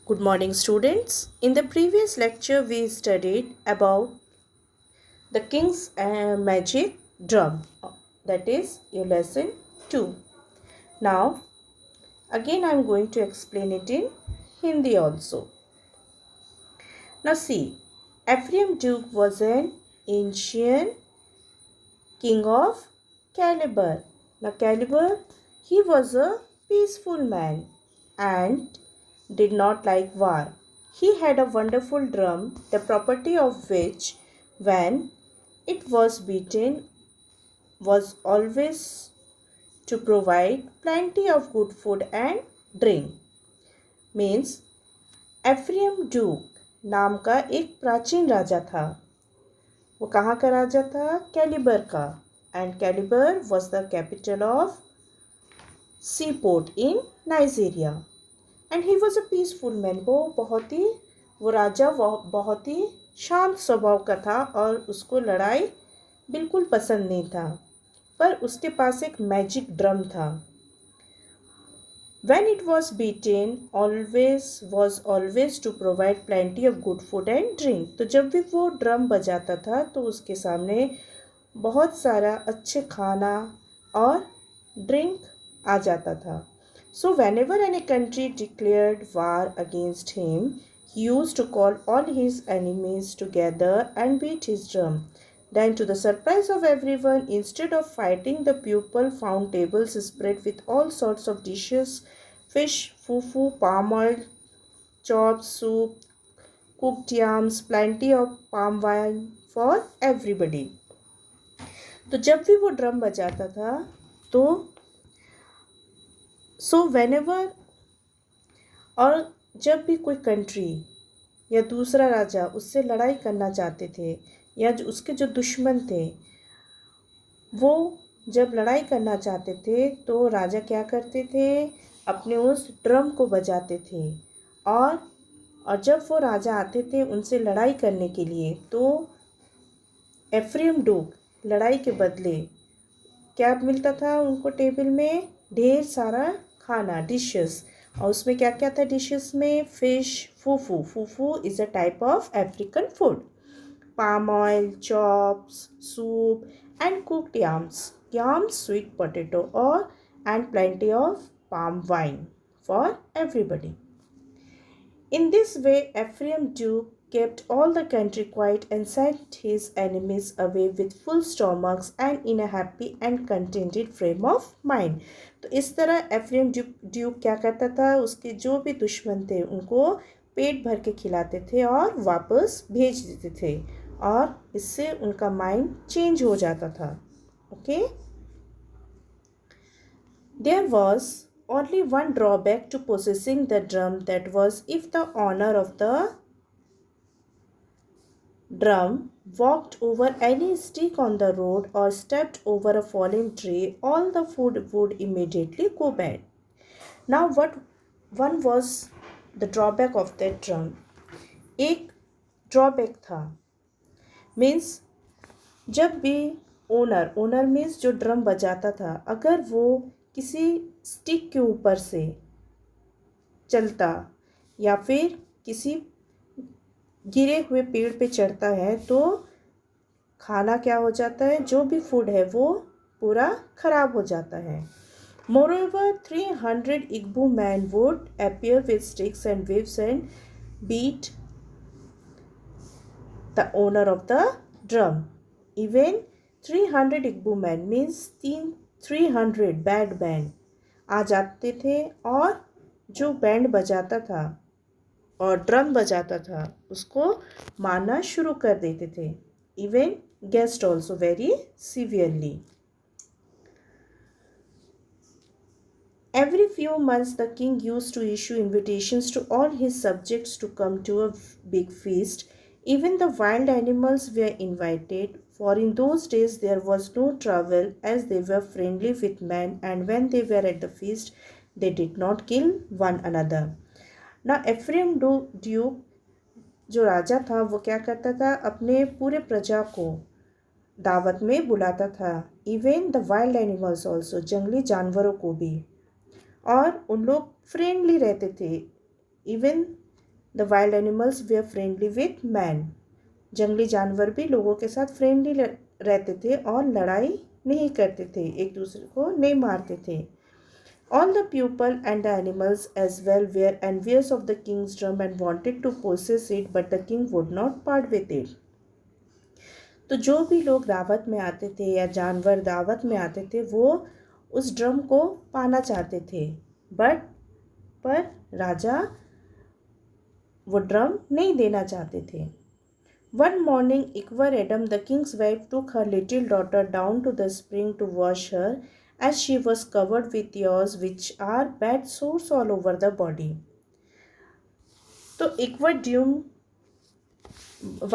Good morning, students. In the previous lecture, we studied about the king's magic drum. That is your lesson 2. Now, again, I am going to explain it in Hindi also. Now, see, Ephraim Duke was an ancient king of Caliber. Now, Caliber, he was a peaceful man and did not like war. He had a wonderful drum, the property of which, when it was beaten, was always to provide plenty of good food and drink. Means Ephraim Duke नाम का एक प्राचीन राजा था. वो कहाँ का राजा था? Calabar का. And Calabar was the capital of sea port in Nigeria. And he was a peaceful man. वो राजा बहुत ही शांत स्वभाव का था और उसको लड़ाई बिल्कुल पसंद नहीं था. पर उसके पास एक मैजिक ड्रम था. When it was beaten, was always to provide plenty of good food and drink. तो जब भी वो ड्रम बजाता था तो उसके सामने बहुत सारा अच्छे खाना और ड्रिंक आ जाता था. So whenever any country declared war against him, he used to call all his enemies together and beat his drum. Then, to the surprise of everyone, instead of fighting, the pupil found tables spread with all sorts of dishes: fish, fufu, palm oil, chops, soup, cooked yams, plenty of palm wine for everybody. तो जब भी वो drum बजाता था तो whenever और जब भी कोई कंट्री या दूसरा राजा उससे लड़ाई करना चाहते थे या उसके जो दुश्मन थे वो जब लड़ाई करना चाहते थे तो राजा क्या करते थे? अपने उस ड्रम को बजाते थे. और जब वो राजा आते थे उनसे लड़ाई करने के लिए तो एफ्रेम डूक लड़ाई के बदले क्या मिलता था उनको? टेबल में ढेर सारा खाना, डिशेस. और उसमें क्या क्या था डिशेस में? Fish, fufu is a type of African food. palm oil, chops, soup, and cooked yams, sweet potato, and plenty of palm wine for everybody. In this way, Ephraim Duke kept all the country quiet and sent his enemies away with full stomachs and in a happy and contented frame of mind. तो इस तरह Ephraim Duke क्या करता था? उसके जो भी दुश्मन थे उनको पेट भर के खिलाते थे और वापस भेज देते थे और इससे उनका माइंड चेंज हो जाता था. Okay. There was only one drawback to possessing the drum. That was if the owner of the drum walked over any stick on the road or stepped over a fallen tree, all the food would immediately go bad. Now what one was the drawback of that drum? एक drawback था. Means जब भी owner means जो drum बजाता था, अगर वो किसी स्टिक के ऊपर से चलता या फिर किसी गिरे हुए पेड़ पे चढ़ता है तो खाना क्या हो जाता है? जो भी फूड है वो पूरा खराब हो जाता है. Moreover, 300 Igbo men would appear with sticks and whips and beat the owner of the drum. Even 300 Igbo men means 300 bad band आ जाते थे और जो बैंड बजाता था और ड्रम बजाता था उसको मारना शुरू कर देते थे. Even guest also very severely. Every few months the king used to issue invitations to all his subjects to come to a big feast. Even the wild animals were invited, for in those days there was no travel, as they were friendly with men, and when they were at the feast they did not kill one another. Now Ephraim Duke जो राजा था वो क्या करता था? अपने पूरे प्रजा को दावत में बुलाता था. Even the wild animals also, जंगली जानवरों को भी. और उन लोग फ्रेंडली रहते थे. Even the wild animals way friendly with man. जंगली जानवर भी लोगों के साथ फ्रेंडली रहते थे और लड़ाई नहीं करते थे, एक दूसरे को नहीं मारते थे। All the people and the animals as well were envious of the king's drum and wanted to possess it, but the king would not part with it. तो जो भी लोग दावत में आते थे या जानवर दावत में आते थे वो उस ड्रम को पाना चाहते थे, बट पर राजा वो ड्रम नहीं देना चाहते थे। One morning, Ikvar Adam, the king's wife, took her little daughter down to the spring to wash her, as she was covered with tears, which are bad sores all over the body. So, Ikvar Doom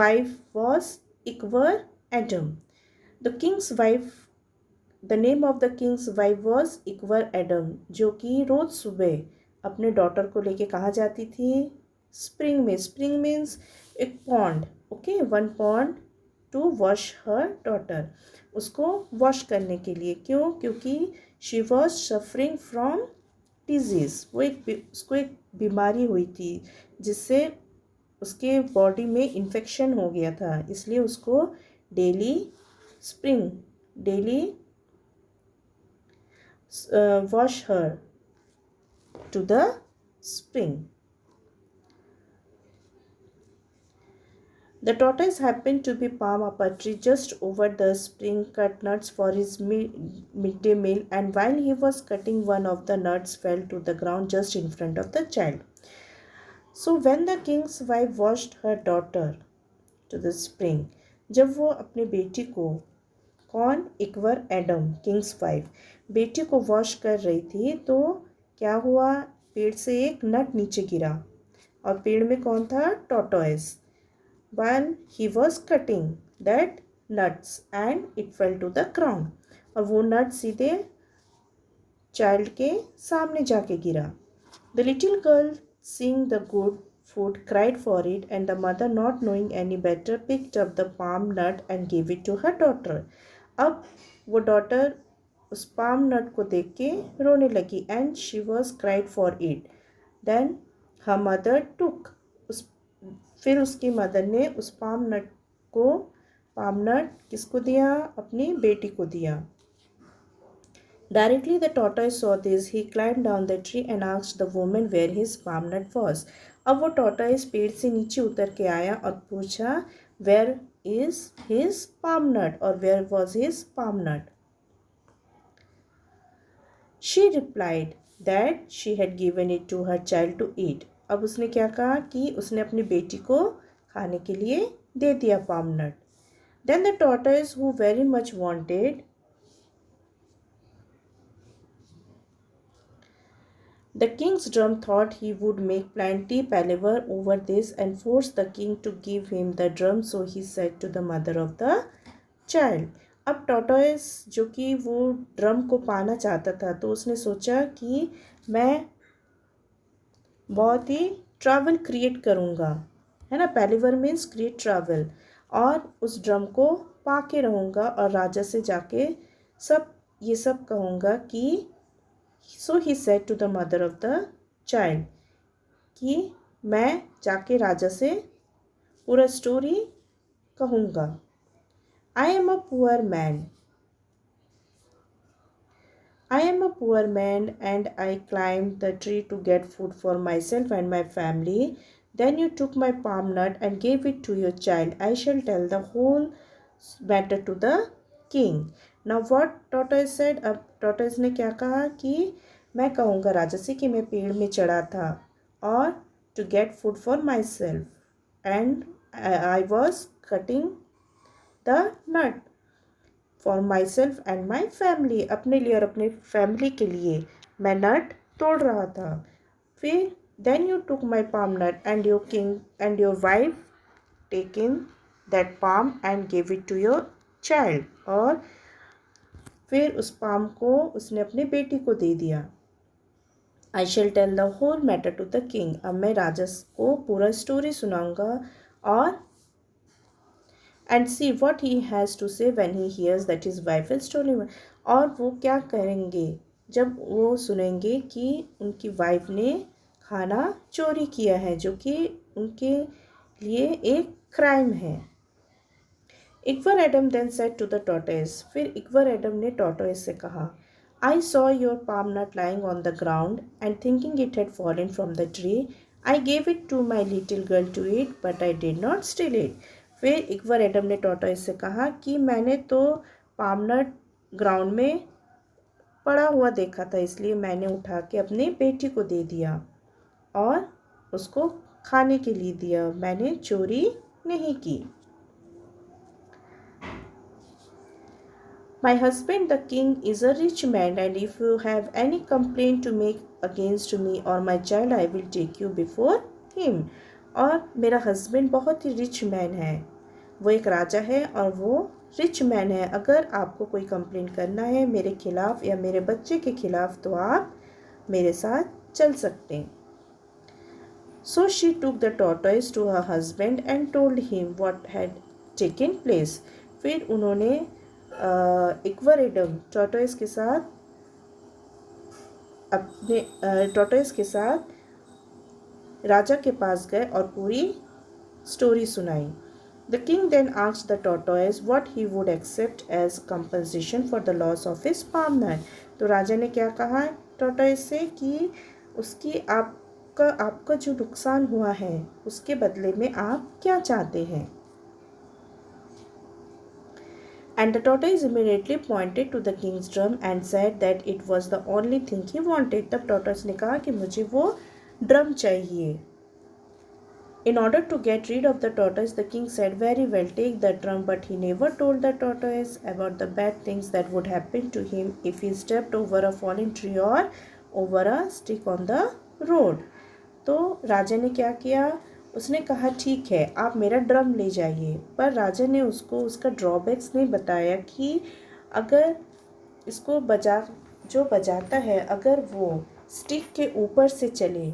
wife was Ikvar Adam. The king's wife, the name of the king's wife was Ikvar Adam, जो कि रोज सुबह अपने daughter को लेके कहाँ जाती थी? Spring में। स्प्रिंग मीन्स एक pond, okay, one pond to wash her daughter, उसको वॉश करने के लिए। क्यों? क्योंकि she was suffering from disease, वो उसको एक बीमारी हुई थी जिससे उसके बॉडी में इन्फेक्शन हो गया था, इसलिए उसको daily wash her to the spring. The tortoise happened to be palm up a tree just over the spring, cut nuts for his midday meal, and while he was cutting, one of the nuts fell to the ground just in front of the child. So when the king's wife washed her daughter to the spring, जब वो अपने बेटी को, कौन? इकवर Adam, Kings wife, बेटी को wash कर रही थी, तो क्या हुआ? पेड़ से एक नट नीचे गिरा, और पेड़ में कौन था? Tortoise. While he was cutting that nuts and it fell to the ground, और वो नट सीधे चाइल्ड के सामने जाके गिरा। The little girl, seeing the good food, cried for it, and the mother, not knowing any better, picked up the palm nut and gave it to her daughter. अब वो daughter उस palm nut को देख के रोने लगी, and she was cried for it. Then her mother took, फिर उसकी मदर ने उस पाम नट किसको दिया? अपनी बेटी को दिया। Directly the tortoise saw this, he climbed down the tree and asked the woman where his palm nut was. अब वो टॉर्टोइस पेड़ से नीचे उतर के आया और पूछा where is his palm nut, और where was his palm nut. She replied that she had given it to her child to eat. अब उसने क्या कहा कि उसने अपनी बेटी को खाने के लिए दे दिया palm nut. Then the tortoise, who very much wanted the king's drum, thought he would make plenty palaver over this and force the king to give him the drum, so he said to the mother of the child. अब tortoise जो कि वो drum को पाना चाहता था, तो उसने सोचा कि मैं बहुत ही ट्रैवल क्रिएट करूँगा, है ना, पैलिवर मीन्स क्रिएट ट्रैवल, और उस ड्रम को पा के रहूँगा और राजा से जाके ये सब कहूँगा कि so he said to the mother of the child कि मैं जाके राजा से पूरा स्टोरी कहूँगा। I am a poor man, I am a poor man and I climbed the tree to get food for myself and my family. Then you took my palm nut and gave it to your child. I shall tell the whole matter to the king. Now what tortoise said? अब tortoise ने क्या कहा कि मैं कहूँगा राजा से कि मैं पेड़ में चढ़ा था और to get food for myself and I was cutting the nut for my self and my family, अपने लिए और अपने फैमिली के लिए मैं नट तोड़ रहा था। फिर then you took my palm nut and your king and your wife take in that palm and give it to your child, और फिर उस पाम को उसने अपनी बेटी को दे दिया। I shall tell the whole matter to the king, अब मैं राजा को पूरा स्टोरी सुनाऊंगा और and see what he has to say when he hears that his wife is stolen. और वो क्या करेंगे जब वो सुनेंगे कि उनकी वाइफ ने खाना चोरी किया है, जो कि उनके लिए एक क्राइम है। Ikwer Adam then said to the tortoise, फिर इक्वर एडम ने टॉर्टोइस से कहा, I saw your palm nut lying on the ground and thinking it had fallen from the tree, I gave it to my little girl to eat but I did not steal it. फिर Ikwer Adam ने tortoise से कहा कि मैंने तो palm नट ground में पड़ा हुआ देखा था, इसलिए मैंने उठा के अपनी बेटी को दे दिया और उसको खाने के लिए दिया, मैंने चोरी नहीं की। My husband the king is a rich man, and if you have any complaint to make against me or my child, I will take you before him. और मेरा हस्बैंड बहुत ही रिच मैन है, वो एक राजा है और वो रिच मैन है। अगर आपको कोई कंप्लेंट करना है मेरे खिलाफ़ या मेरे बच्चे के खिलाफ़ तो आप मेरे साथ चल सकते हैं। So she took the tortoise to her husband and told him what had taken place. फिर उन्होंने इक्वर एडम टॉर्टोइस के साथ राजा के पास गए और पूरी स्टोरी सुनाई। The king then asked the tortoise what he would accept as compensation for the loss of his palm nut. तो राजा ने क्या कहा टॉर्टोइस से कि उसकी आपका जो नुकसान हुआ है उसके बदले में आप क्या चाहते हैं। And the tortoise immediately pointed to the king's drum and said that it was the only thing he wanted. तब tortoise ने कहा कि मुझे वो ड्रम चाहिए। In order to get rid of the tortoise, the king said, very well, take the drum, but he never told the tortoise about the bad things that would happen to him if he stepped over a fallen tree or over a stick on the road. तो राजा ने क्या किया, उसने कहा ठीक है आप मेरा ड्रम ले जाइए, पर राजा ने उसको उसका ड्रॉबैक्स नहीं बताया कि अगर इसको बजाता है अगर वो स्टिक के ऊपर से चले,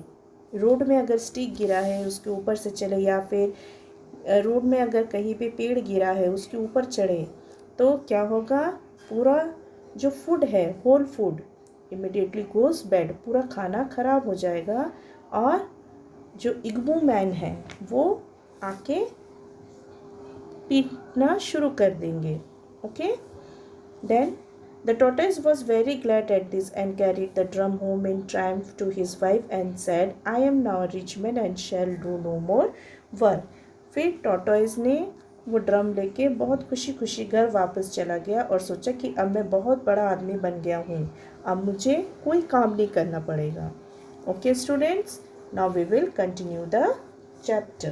रोड में अगर स्टिक गिरा है उसके ऊपर से चले, या फिर रोड में अगर कहीं पे पेड़ गिरा है उसके ऊपर चढ़े, तो क्या होगा, पूरा जो फूड है whole food immediately goes bad, पूरा खाना खराब हो जाएगा और जो इग्मू मैन है वो आके पीटना शुरू कर देंगे। Okay, then the tortoise was very glad at this and carried the drum home in triumph to his wife and said I am now rich man and shall do no more work. फिर tortoise ने वो drum लेके बहुत खुशी खुशी घर वापस चला गया और सोचा कि अब मैं बहुत बड़ा आदमी बन गया हूँ, अब मुझे कोई काम नहीं करना पड़ेगा। Okay students, now we will continue the chapter.